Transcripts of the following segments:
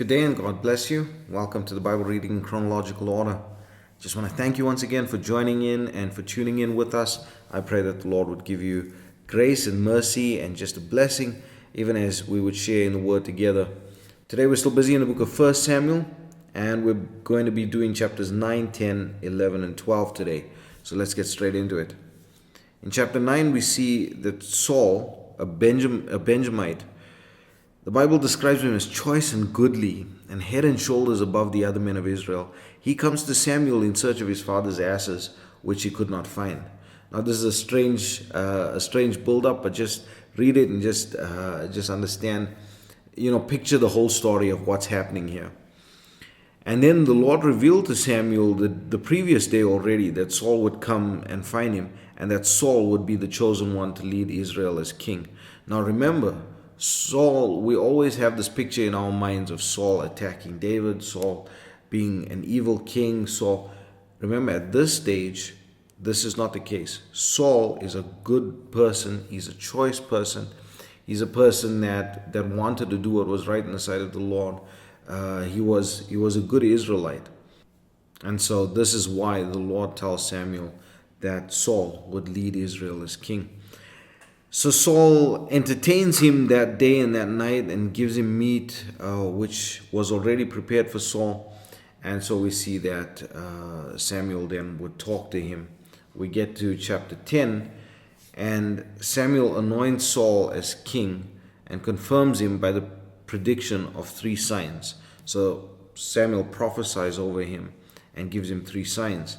Good day and God bless you. Welcome to the Bible reading in chronological order. Just want to thank you once again for joining in and for tuning in with us. I pray that the Lord would give you grace and mercy and just a blessing, even as we would share in the Word together. Today we're still busy in the book of 1 Samuel, and we're going to be doing chapters 9, 10, 11, and 12 today. So let's get straight into it. In chapter 9, we see that Saul, a Benjamite, the Bible describes him as choice and goodly and head and shoulders above the other men of Israel. He comes to Samuel in search of his father's asses, which he could not find. Now, this is a strange build-up, but just read it and just understand, picture the whole story of what's happening here. And then the Lord revealed to Samuel the previous day already that Saul would come and find him, and that Saul would be the chosen one to lead Israel as king. Now, remember, Saul, we always have this picture in our minds of Saul attacking David, Saul being an evil king. Saul, remember, at this stage, this is not the case. Saul is a good person. He's a choice person. He's a person that wanted to do what was right in the sight of the Lord. He was a good Israelite. And so this is why the Lord tells Samuel that Saul would lead Israel as king. So Saul entertains him that day and that night and gives him meat, which was already prepared for Saul. And so we see that Samuel then would talk to him. We get to chapter 10, and Samuel anoints Saul as king and confirms him by the prediction of 3 signs. So Samuel prophesies over him and gives him 3 signs.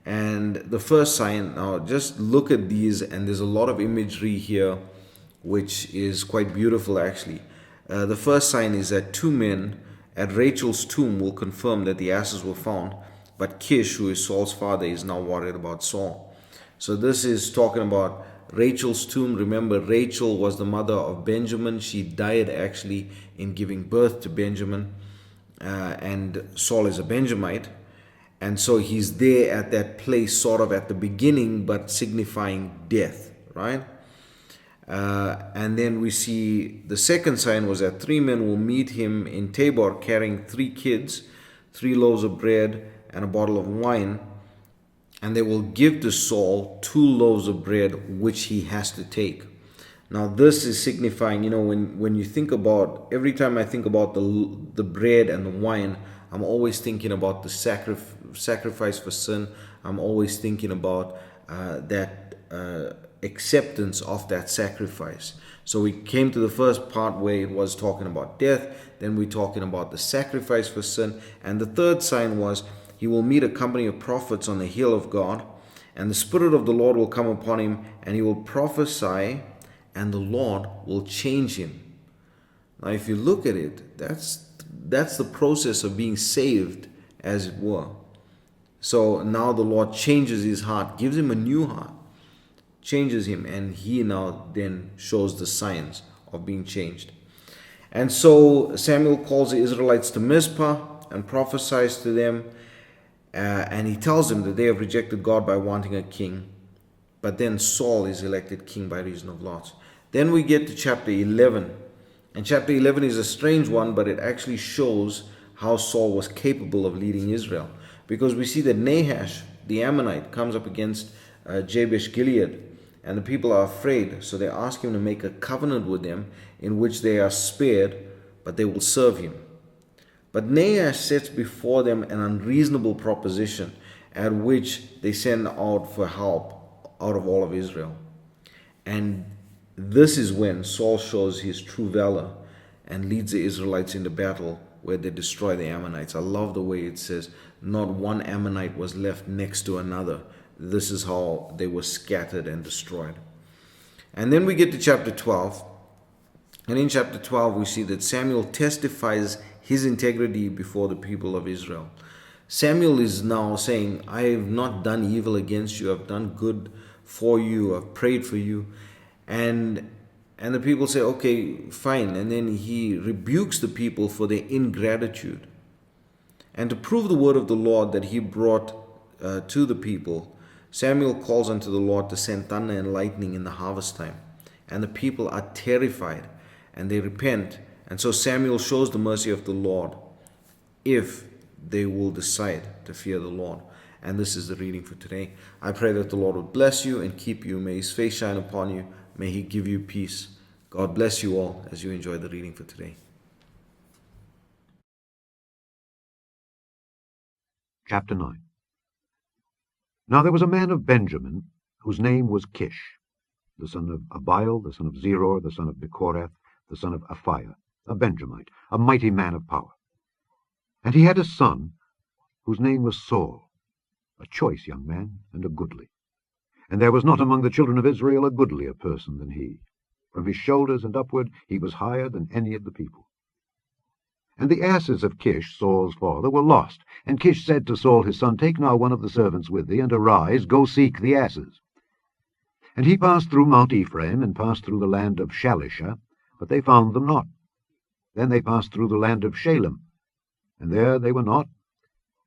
And the first sign, now just look at these, and there's a lot of imagery here, which is quite beautiful actually. The first sign is that 2 men at Rachel's tomb will confirm that the asses were found, but Kish, who is Saul's father, is now worried about Saul. So this is talking about Rachel's tomb. Remember, Rachel was the mother of Benjamin. She died actually in giving birth to Benjamin, and Saul is a Benjamite. And so he's there at that place sort of at the beginning, but signifying death, right? And then we see the second sign was that 3 men will meet him in Tabor carrying 3 kids, 3 loaves of bread, and a bottle of wine. And they will give to Saul 2 loaves of bread, which he has to take. Now this is signifying, when you think about, every time I think about the bread and the wine, I'm always thinking about the sacrifice for sin. I'm always thinking about that acceptance of that sacrifice. So we came to the first part where it was talking about death. Then we're talking about the sacrifice for sin. And the third sign was he will meet a company of prophets on the hill of God. And the Spirit of the Lord will come upon him, and he will prophesy, and the Lord will change him. Now if you look at it, that's the process of being saved, as it were. So now the Lord changes his heart, gives him a new heart, changes him, and he now then shows the signs of being changed. And so Samuel calls the Israelites to Mizpah and prophesies to them, and he tells them that they have rejected God by wanting a king. But then Saul is elected king by reason of lots. Then we get to chapter 11. And chapter 11 is a strange one, but it actually shows how Saul was capable of leading Israel. Because we see that Nahash, the Ammonite, comes up against Jabesh Gilead, and the people are afraid. So they ask him to make a covenant with them in which they are spared, but they will serve him. But Nahash sets before them an unreasonable proposition, at which they send out for help out of all of Israel. And this is when Saul shows his true valor and leads the Israelites into battle where they destroy the Ammonites. I love the way it says, not one Ammonite was left next to another. This is how they were scattered and destroyed. And then we get to chapter 12. And in chapter 12, we see that Samuel testifies his integrity before the people of Israel. Samuel is now saying, I have not done evil against you. I've done good for you. I've prayed for you. And the people say, okay, fine. And then he rebukes the people for their ingratitude. And to prove the word of the Lord that he brought to the people, Samuel calls unto the Lord to send thunder and lightning in the harvest time. And the people are terrified, and they repent And so Samuel shows the mercy of the Lord if they will decide to fear the Lord. And this is the reading for today. I pray that the Lord would bless you and keep you. May his face shine upon you. May he give you peace. God bless you all as you enjoy the reading for today. Chapter 9. Now there was a man of Benjamin, whose name was Kish, the son of Abiel, the son of Zeror, the son of Bechorath, the son of Aphiah, a Benjamite, a mighty man of power. And he had a son, whose name was Saul, a choice young man, and a goodly. And there was not among the children of Israel a goodlier person than he. From his shoulders and upward he was higher than any of the people. And the asses of Kish, Saul's father, were lost. And Kish said to Saul his son, Take now one of the servants with thee, and arise, go seek the asses. And he passed through Mount Ephraim, and passed through the land of Shalisha, but they found them not. Then they passed through the land of Shalem, and there they were not.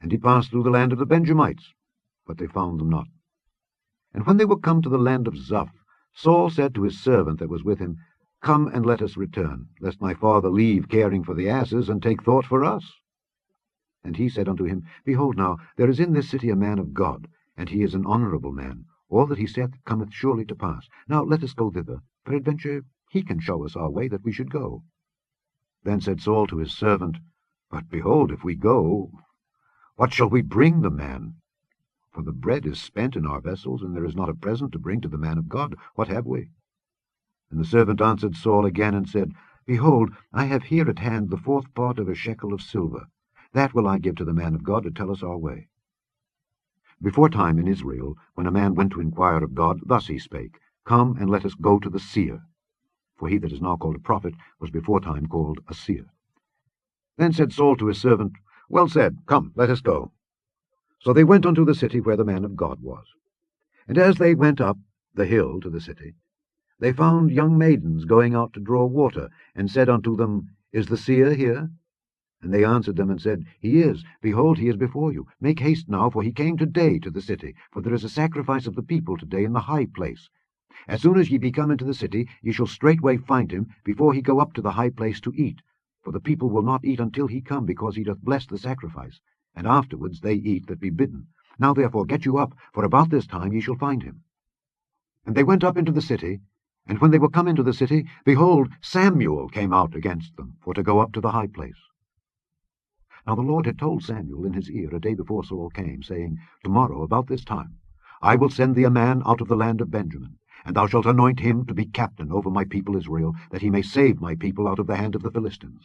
And he passed through the land of the Benjamites, but they found them not. And when they were come to the land of Zuph, Saul said to his servant that was with him, Come and let us return, lest my father leave caring for the asses, and take thought for us. And he said unto him, Behold now, there is in this city a man of God, and he is an honourable man. All that he saith cometh surely to pass. Now let us go thither. Peradventure he can show us our way that we should go. Then said Saul to his servant, But behold, if we go, what shall we bring the man? For the bread is spent in our vessels, and there is not a present to bring to the man of God. What have we? And the servant answered Saul again, and said, Behold, I have here at hand the 4th part of a shekel of silver. That will I give to the man of God to tell us our way. Before time in Israel, when a man went to inquire of God, thus he spake, Come and let us go to the seer. For he that is now called a prophet was before time called a seer. Then said Saul to his servant, Well said, come, let us go. So they went unto the city where the man of God was. And as they went up the hill to the city, they found young maidens going out to draw water, and said unto them, Is the seer here? And they answered them and said, He is. Behold, he is before you. Make haste now, for he came today to the city. For there is a sacrifice of the people today in the high place. As soon as ye be come into the city, ye shall straightway find him, before he go up to the high place to eat. For the people will not eat until he come, because he doth bless the sacrifice. And afterwards they eat that be bidden. Now therefore get you up, for about this time ye shall find him. And they went up into the city, and when they were come into the city, behold, Samuel came out against them, for to go up to the high place. Now the Lord had told Samuel in his ear a day before Saul came, saying, Tomorrow, about this time, I will send thee a man out of the land of Benjamin, and thou shalt anoint him to be captain over my people Israel, that he may save my people out of the hand of the Philistines.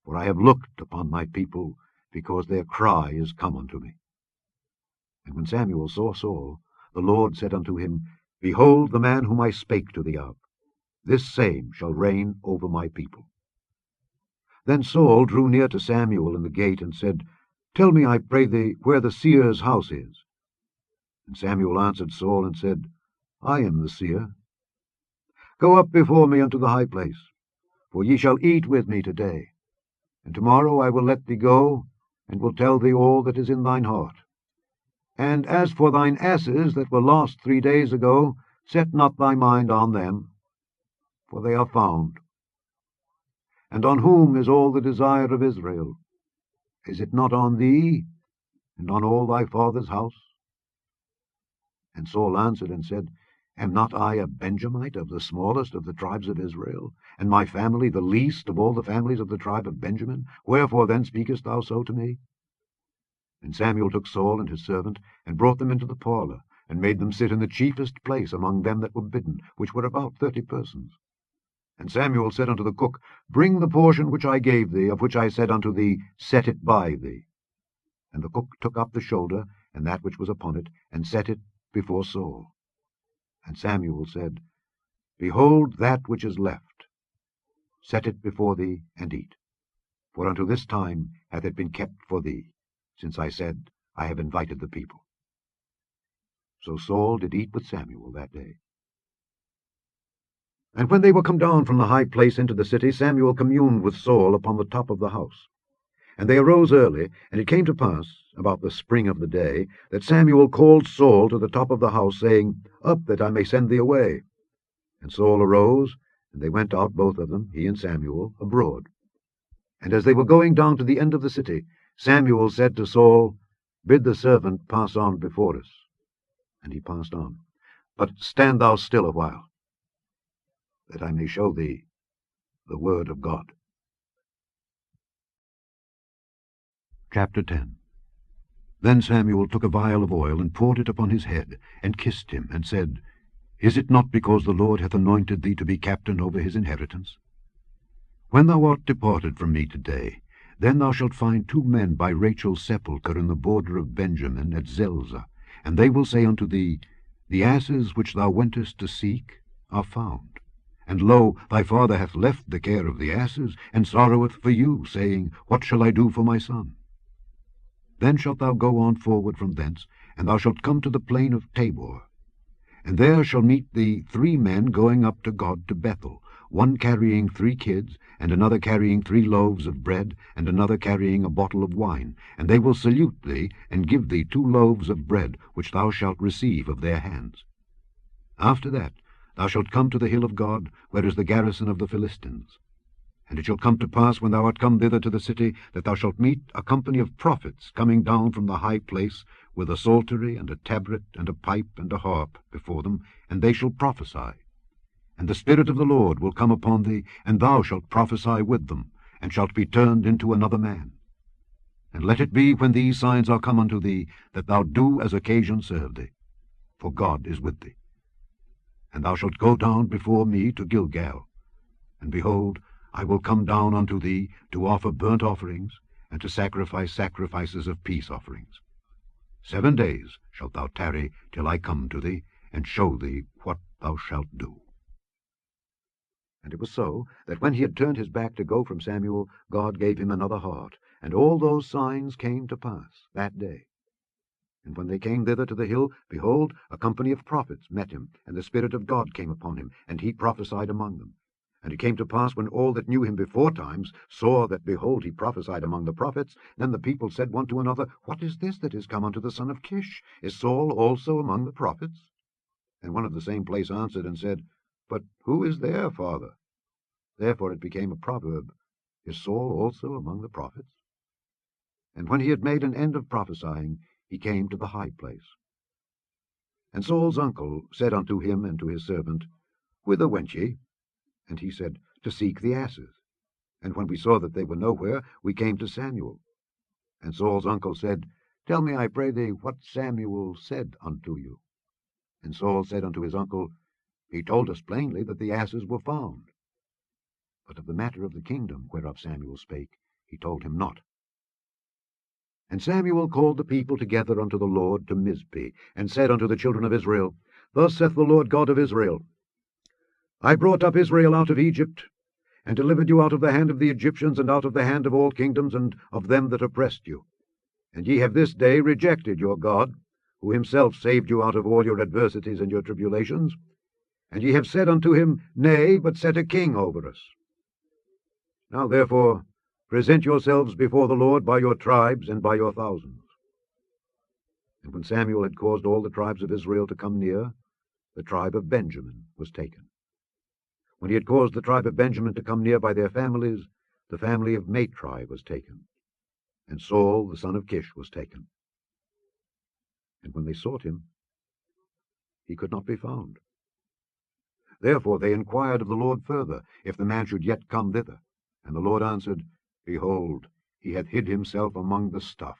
For I have looked upon my people, because their cry is come unto me. And when Samuel saw Saul, the Lord said unto him, Behold the man whom I spake to thee of. This same shall reign over my people. Then Saul drew near to Samuel in the gate, and said, Tell me, I pray thee, where the seer's house is. And Samuel answered Saul, and said, I am the seer. Go up before me unto the high place, for ye shall eat with me today. And tomorrow I will let thee go, and will tell thee all that is in thine heart. And as for thine asses that were lost 3 days ago, set not thy mind on them, for they are found. And on whom is all the desire of Israel? Is it not on thee, and on all thy father's house? And Saul answered and said, Am not I a Benjamite of the smallest of the tribes of Israel, and my family the least of all the families of the tribe of Benjamin? Wherefore then speakest thou so to me? And Samuel took Saul and his servant, and brought them into the parlour, and made them sit in the chiefest place among them that were bidden, which were about 30 persons. And Samuel said unto the cook, Bring the portion which I gave thee, of which I said unto thee, Set it by thee. And the cook took up the shoulder, and that which was upon it, and set it before Saul. And Samuel said, Behold that which is left. Set it before thee, and eat. For unto this time hath it been kept for thee, since I said, I have invited the people. So Saul did eat with Samuel that day. And when they were come down from the high place into the city, Samuel communed with Saul upon the top of the house. And they arose early, and it came to pass, about the spring of the day, that Samuel called Saul to the top of the house, saying, Up, that I may send thee away. And Saul arose, and they went out both of them, he and Samuel, abroad. And as they were going down to the end of the city, Samuel said to Saul, Bid the servant pass on before us. And he passed on. But stand thou still a while, that I may show thee the word of God. Chapter 10. Then Samuel took a vial of oil, and poured it upon his head, and kissed him, and said, Is it not because the Lord hath anointed thee to be captain over his inheritance? When thou art departed from me today, then thou shalt find 2 men by Rachel's sepulchre in the border of Benjamin at Zelzah, and they will say unto thee, The asses which thou wentest to seek are found. And lo, thy father hath left the care of the asses, and sorroweth for you, saying, What shall I do for my son? Then shalt thou go on forward from thence, and thou shalt come to the plain of Tabor. And there shall meet thee 3 men going up to God to Bethel, one carrying 3 kids, and another carrying 3 loaves of bread, and another carrying a bottle of wine. And they will salute thee, and give thee 2 loaves of bread, which thou shalt receive of their hands. After that thou shalt come to the hill of God, where is the garrison of the Philistines. And it shall come to pass, when thou art come thither to the city, that thou shalt meet a company of prophets coming down from the high place, with a psaltery, and a tabret, and a pipe, and a harp before them, and they shall prophesy. And the Spirit of the Lord will come upon thee, and thou shalt prophesy with them, and shalt be turned into another man. And let it be, when these signs are come unto thee, that thou do as occasion serve thee, for God is with thee. And thou shalt go down before me to Gilgal, and behold, I will come down unto thee to offer burnt offerings, and to sacrifice sacrifices of peace offerings. 7 days shalt thou tarry till I come to thee, and show thee what thou shalt do. And it was so, that when he had turned his back to go from Samuel, God gave him another heart, and all those signs came to pass that day. And when they came thither to the hill, behold, a company of prophets met him, and the Spirit of God came upon him, and he prophesied among them. And it came to pass, when all that knew him before times saw that, behold, he prophesied among the prophets, then the people said one to another, What is this that is come unto the son of Kish? Is Saul also among the prophets? And one of the same place answered and said, But who is their father? Therefore it became a proverb, Is Saul also among the prophets? And when he had made an end of prophesying, he came to the high place. And Saul's uncle said unto him and to his servant, Whither went ye? And he said, To seek the asses. And when we saw that they were nowhere, we came to Samuel. And Saul's uncle said, Tell me, I pray thee, what Samuel said unto you. And Saul said unto his uncle, He told us plainly that the asses were found. But of the matter of the kingdom whereof Samuel spake, he told him not. And Samuel called the people together unto the Lord to Mizpeh, and said unto the children of Israel, Thus saith the Lord God of Israel, I brought up Israel out of Egypt, and delivered you out of the hand of the Egyptians, and out of the hand of all kingdoms, and of them that oppressed you. And ye have this day rejected your God, who himself saved you out of all your adversities and your tribulations. And ye have said unto him, Nay, but set a king over us. Now therefore present yourselves before the Lord by your tribes and by your thousands. And when Samuel had caused all the tribes of Israel to come near, the tribe of Benjamin was taken. When he had caused the tribe of Benjamin to come near by their families, the family of Matri was taken, and Saul the son of Kish was taken. And when they sought him, he could not be found. Therefore they inquired of the Lord further, if the man should yet come thither. And the Lord answered, Behold, he hath hid himself among the stuff.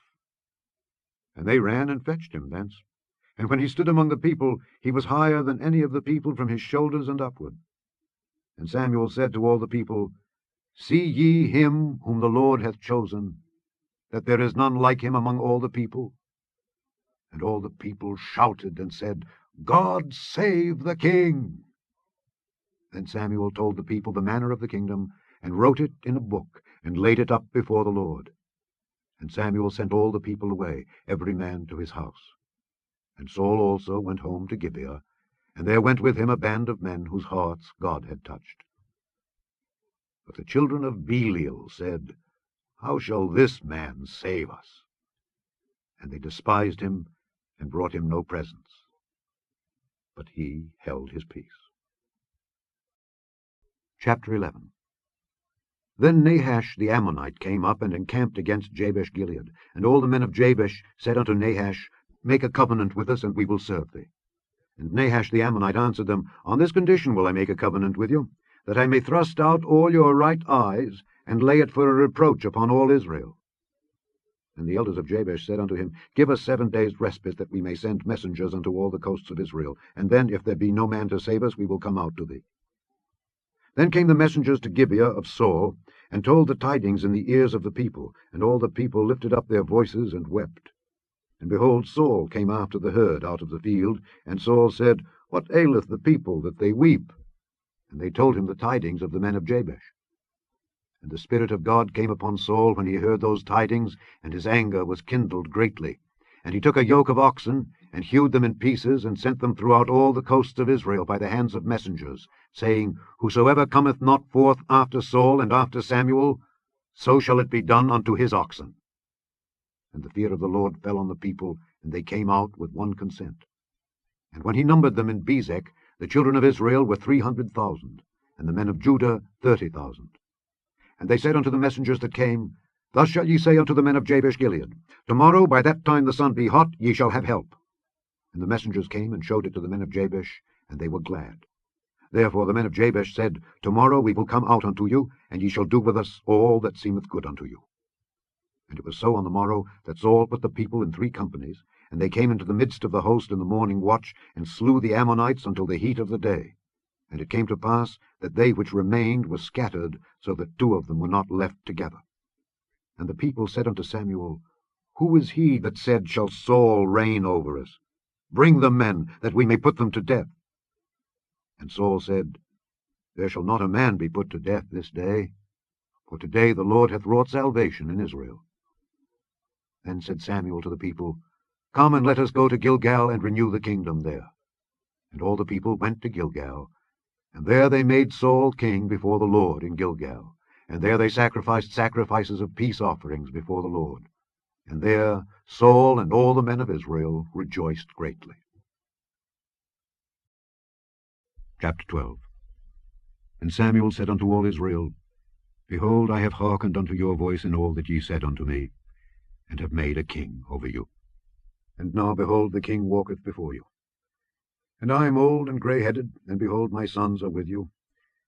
And they ran and fetched him thence. And when he stood among the people, he was higher than any of the people from his shoulders and upward. And Samuel said to all the people, See ye him whom the Lord hath chosen, that there is none like him among all the people? And all the people shouted and said, God save the king! Then Samuel told the people the manner of the kingdom, and wrote it in a book, and laid it up before the Lord. And Samuel sent all the people away, every man to his house. And Saul also went home to Gibeah, and there went with him a band of men whose hearts God had touched. But the children of Belial said, How shall this man save us? And they despised him, and brought him no presents. But he held his peace. Chapter 11. Then Nahash the Ammonite came up and encamped against Jabesh-Gilead. And all the men of Jabesh said unto Nahash, Make a covenant with us, and we will serve thee. And Nahash the Ammonite answered them, On this condition will I make a covenant with you, that I may thrust out all your right eyes, and lay it for a reproach upon all Israel. And the elders of Jabesh said unto him, Give us 7 days' respite, that we may send messengers unto all the coasts of Israel. And then, if there be no man to save us, we will come out to thee. Then came the messengers to Gibeah of Saul, and told the tidings in the ears of the people. And all the people lifted up their voices and wept. And behold, Saul came after the herd out of the field. And Saul said, What aileth the people, that they weep? And they told him the tidings of the men of Jabesh. And the Spirit of God came upon Saul when he heard those tidings, and his anger was kindled greatly. And he took a yoke of oxen, and hewed them in pieces, and sent them throughout all the coasts of Israel by the hands of messengers, saying, Whosoever cometh not forth after Saul and after Samuel, so shall it be done unto his oxen. And the fear of the Lord fell on the people, and they came out with one consent. And when he numbered them in Bezek, the children of Israel were 300,000, and the men of Judah 30,000. And they said unto the messengers that came, Thus shall ye say unto the men of Jabesh-Gilead, Tomorrow by that time the sun be hot, ye shall have help. And the messengers came and showed it to the men of Jabesh, and they were glad. Therefore the men of Jabesh said, Tomorrow we will come out unto you, and ye shall do with us all that seemeth good unto you. And it was so on the morrow, that Saul put the people in 3 companies, and they came into the midst of the host in the morning watch, and slew the Ammonites until the heat of the day. And it came to pass that they which remained were scattered, so that 2 of them were not left together. And the people said unto Samuel, Who is he that said, Shall Saul reign over us? Bring the men, that we may put them to death. And Saul said, There shall not a man be put to death this day, for today the Lord hath wrought salvation in Israel. Then said Samuel to the people, Come and let us go to Gilgal, and renew the kingdom there. And all the people went to Gilgal, and there they made Saul king before the Lord in Gilgal. And there they sacrificed sacrifices of peace offerings before the Lord. And there Saul and all the men of Israel rejoiced greatly. Chapter 12. And Samuel said unto all Israel, Behold, I have hearkened unto your voice in all that ye said unto me, and have made a king over you. And now, behold, the king walketh before you. And I am old and grey-headed, and behold, my sons are with you,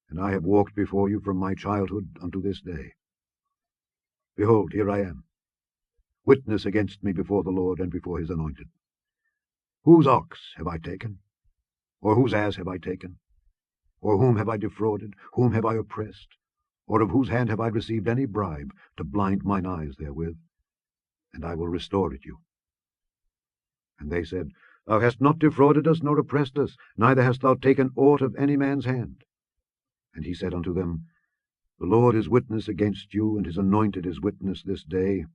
and I have walked before you from my childhood unto this day. Behold, here I am. Witness against me before the Lord and before his anointed. Whose ox have I taken? Or whose ass have I taken? Or whom have I defrauded? Whom have I oppressed? Or of whose hand have I received any bribe to blind mine eyes therewith? And I will restore it you. And they said, Thou hast not defrauded us, nor oppressed us, neither hast thou taken aught of any man's hand. And he said unto them, The Lord is witness against you, and his anointed is witness this day,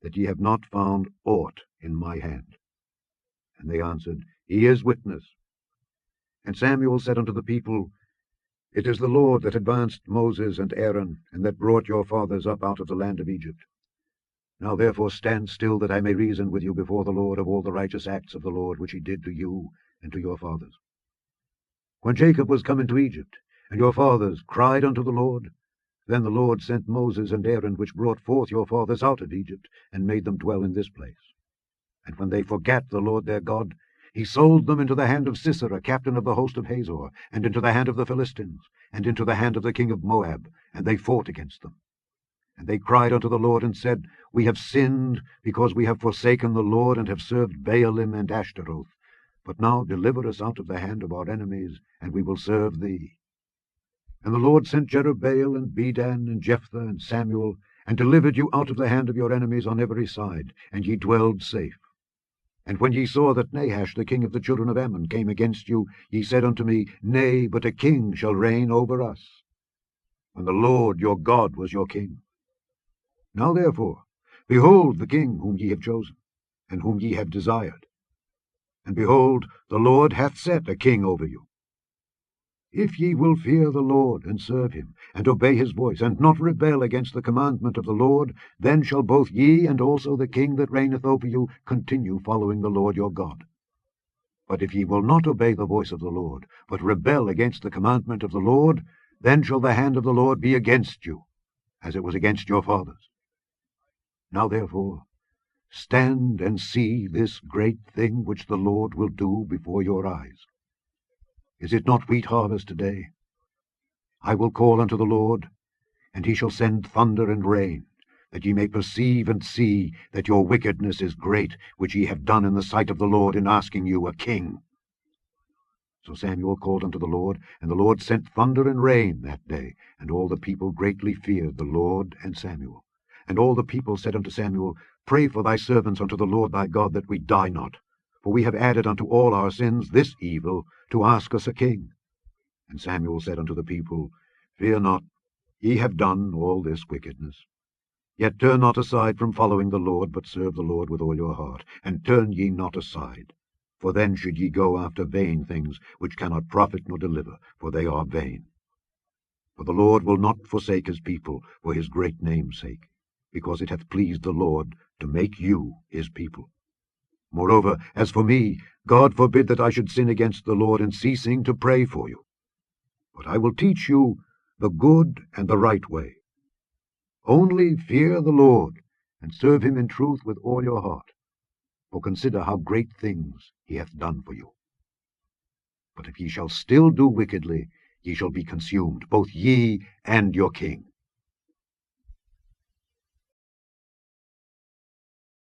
that ye have not found aught in my hand. And they answered, He is witness. And Samuel said unto the people, It is the Lord that advanced Moses and Aaron, and that brought your fathers up out of the land of Egypt. Now therefore stand still, that I may reason with you before the Lord of all the righteous acts of the Lord, which he did to you and to your fathers. When Jacob was come into Egypt, and your fathers cried unto the Lord, then the Lord sent Moses and Aaron, which brought forth your fathers out of Egypt, and made them dwell in this place. And when they forgat the Lord their God, he sold them into the hand of Sisera, captain of the host of Hazor, and into the hand of the Philistines, and into the hand of the king of Moab, and they fought against them. And they cried unto the Lord, and said, We have sinned, because we have forsaken the Lord, and have served Baalim and Ashtaroth. But now deliver us out of the hand of our enemies, and we will serve thee. And the Lord sent Jerubbaal, and Bedan, and Jephthah, and Samuel, and delivered you out of the hand of your enemies on every side, and ye dwelled safe. And when ye saw that Nahash the king of the children of Ammon came against you, ye said unto me, Nay, but a king shall reign over us. And the Lord your God was your king. Now therefore, behold the king whom ye have chosen, and whom ye have desired. And behold, the Lord hath set a king over you. If ye will fear the Lord, and serve him, and obey his voice, and not rebel against the commandment of the Lord, then shall both ye and also the king that reigneth over you continue following the Lord your God. But if ye will not obey the voice of the Lord, but rebel against the commandment of the Lord, then shall the hand of the Lord be against you, as it was against your fathers. Now therefore, stand and see this great thing which the Lord will do before your eyes. Is it not wheat harvest today? I will call unto the Lord, and he shall send thunder and rain, that ye may perceive and see that your wickedness is great, which ye have done in the sight of the Lord in asking you a king. So Samuel called unto the Lord, and the Lord sent thunder and rain that day, and all the people greatly feared the Lord and Samuel. And all the people said unto Samuel, Pray for thy servants unto the Lord thy God, that we die not. For we have added unto all our sins this evil, to ask us a king. And Samuel said unto the people, Fear not, ye have done all this wickedness. Yet turn not aside from following the Lord, but serve the Lord with all your heart, and turn ye not aside. For then should ye go after vain things, which cannot profit nor deliver, for they are vain. For the Lord will not forsake his people for his great name's sake, because it hath pleased the Lord to make you his people. Moreover, as for me, God forbid that I should sin against the Lord in ceasing to pray for you. But I will teach you the good and the right way. Only fear the Lord, and serve him in truth with all your heart. For consider how great things he hath done for you. But if ye shall still do wickedly, ye shall be consumed, both ye and your king.